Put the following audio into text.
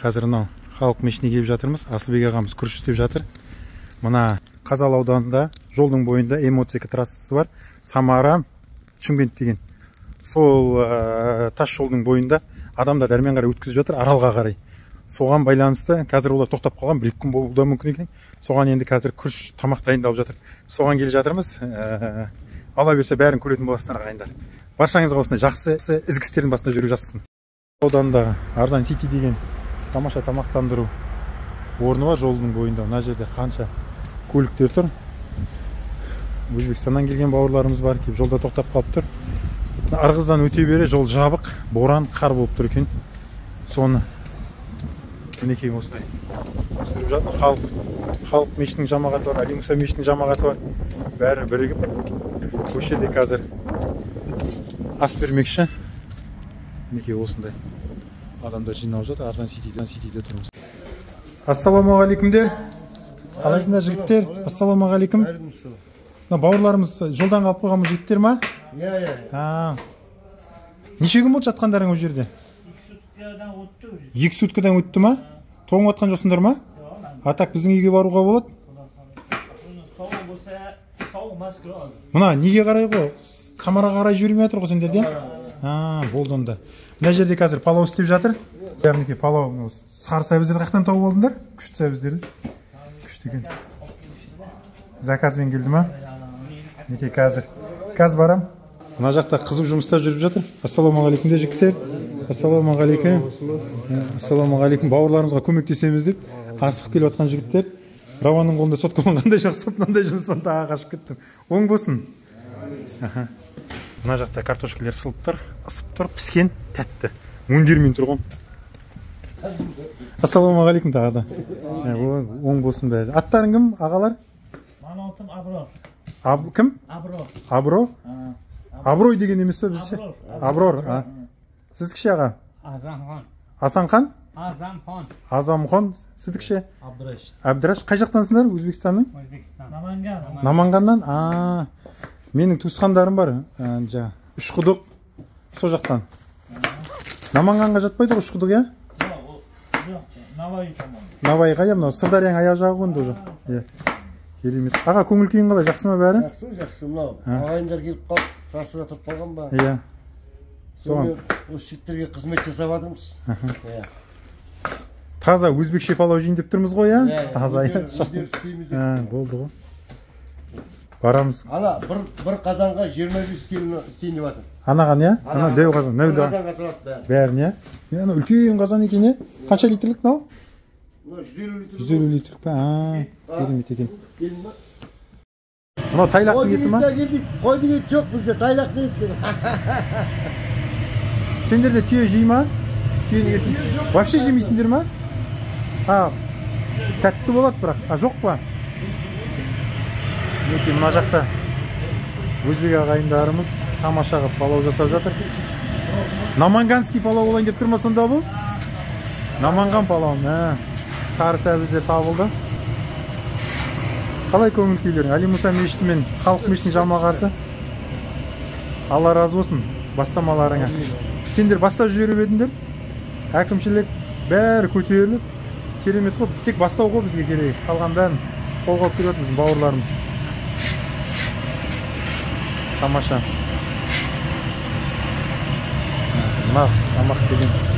Қазір мынау халық мешітіне келіп жатырмыз. Асылбек ағамыз күріш істеп жатыр. Мына Қазалы ауданында жолдың бойында М32 трассасы бар. Самара, Шымкент деген. Сол тас жолдың бойында адамдар дәрмен қарай өткізіп жатыр, Аралға қарай. Соған байланысты қазір олар тоқтап қалған, 1-2 күн болуы да мүмкін екен. Соған енді қазір күріш тамақ дайындалып жатыр. Соған келе жатырмыз. Ала берсе бәрін көретін боласыздар ағайындар. Баршаңызға осындай жақсы ізгі істердің басында жүріп жатсын. Аудандағы Арзан Сити деген тамаша тамақтандыру орны бар жолдың бойында. Мына жерде қанша көліктер тұр. Өзбекстаннан келген бауырларымыз бар, келіп жолда тоқтап қалып тұр. Арғыздан өте бере жол жабық, боран, қар болып тұр екен. Соны мінекей осылай түсіріп жатыр. Халық мешітінің жамағаты бар, Али Мұса мешітінің жамағаты бар. Бәрі бірігіп көшеде қазір ас бермекші. Мінекей осындай адамдар жиналып жатыр. Арзан Ситиде тұрмыз. Ассалаумағалейкумдер. Қалайсыңдар жігіттер? Ассалаумағалейкум. Бауырларымыз жолдан қалып қойған жігіттер ма? Иә. Неше күн болды жатқандарың ол жерде? 2 суткадан өтті ма? Тоң отқан жоқсыңдар ма? Атак біздің үйге баруға болады? Мына неге қарай ғой? Самараға қарай жібермей жатыр ғой сендерде? Болды онда. Мына жерде қазір палау істеп жатыр. Мінекей палау, сары сәбіздерді қаяқтан тауып алдыңдар? Күшті сәбіздерді. Күшті екен. Заказбен келді ма? Мінекей қазір барам. Мына жақта қызық жұмыстар жүріп жатыр. Ассалаумағалейкум де жігіттер. Ассалаумағалейкум. Ассалаумағалейкум. Бауырларымызға көмектесеміз деп асығып келіп жатқан жігіттер. Рауанның қолында соткамен қандай жақсы, мынандай жұмыстан тағы қашып кеттім. Оң болсын. Мына жақта картошкалар ысылып тұр, піскен, тәтті. Өңдермен тұрған. Ассалаумағалейкум тағы да. Оң болсын бәрі. Аттарың кім, ағалар? Менің атым Аброр. Кім? Аброр. Абро? Аброй деген емес пе бізде? Аброр. Сіздікше аға? Азамхан. Асанхан? Азамхан. Азамхан. Сіздікше? Абдраш. Абдраш. Қай жақтансыңдар? Өзбекстанның? Наманган. Наманганнан? Менің туысқандарым бар. 3 құдық со жақтан. Наманганға жатпайды ғой 3 құдық, е? Навай тамам. Навайға, е, мынау Сырдарияның аяқ жағы ғой онда уже. Керемет. Аға, көңіл күйің қалай? Жақсы ма бәрі? Жақсы, мынау. Ағайындар келіп қалып, трассада тұрып қалған ба? Иә. Соған осы жігіттерге қызмет жасап жатырмыз. Таза өзбекше палау жейін деп тұрмыз ғой, иә? Таза. Өздері істейміз. Болды ғой. Барамыз. Ана, бір қазанға 25 келі істейін деп жатыр. Анаған, иә? Ана дәу қазан. Бір қазанға салады бәрін, иә? Ана үлкен қазан екен, е? Қанша литрлік мынау? 150 литр. 150 литрлік па? Керемет екен. Мынау тайлақтың еті ма? Қойдың еті жоқ бізде, тайлақтың еті. Сендерде түйе жей ма? Түйенің еті. Вообще жемейсіңдер ма? Тәтті болады бірақ. Жоқ па? Неке, мына жақта өзбек ағайындарымыз тамашаға палау жасап жатыр. Наманганский палау болайын деп тұрма сонда бұл? Наманган палау. Сары сәбіздер табылды. Қалай көңіл күйлерің? Али Мұса мешіті мен халық мешітінің жамағаты. Алла разы болсын бастамаларыңа. Сендер бастап жіберіп едіңдер. Әкімшілік бәрі көтеріліп, керемет қой. Тек бастау ғой бізге керек. Қалған бәрін қолға алып келіп жатырмыз бауырларымыз. Тамаша. Тамақ деген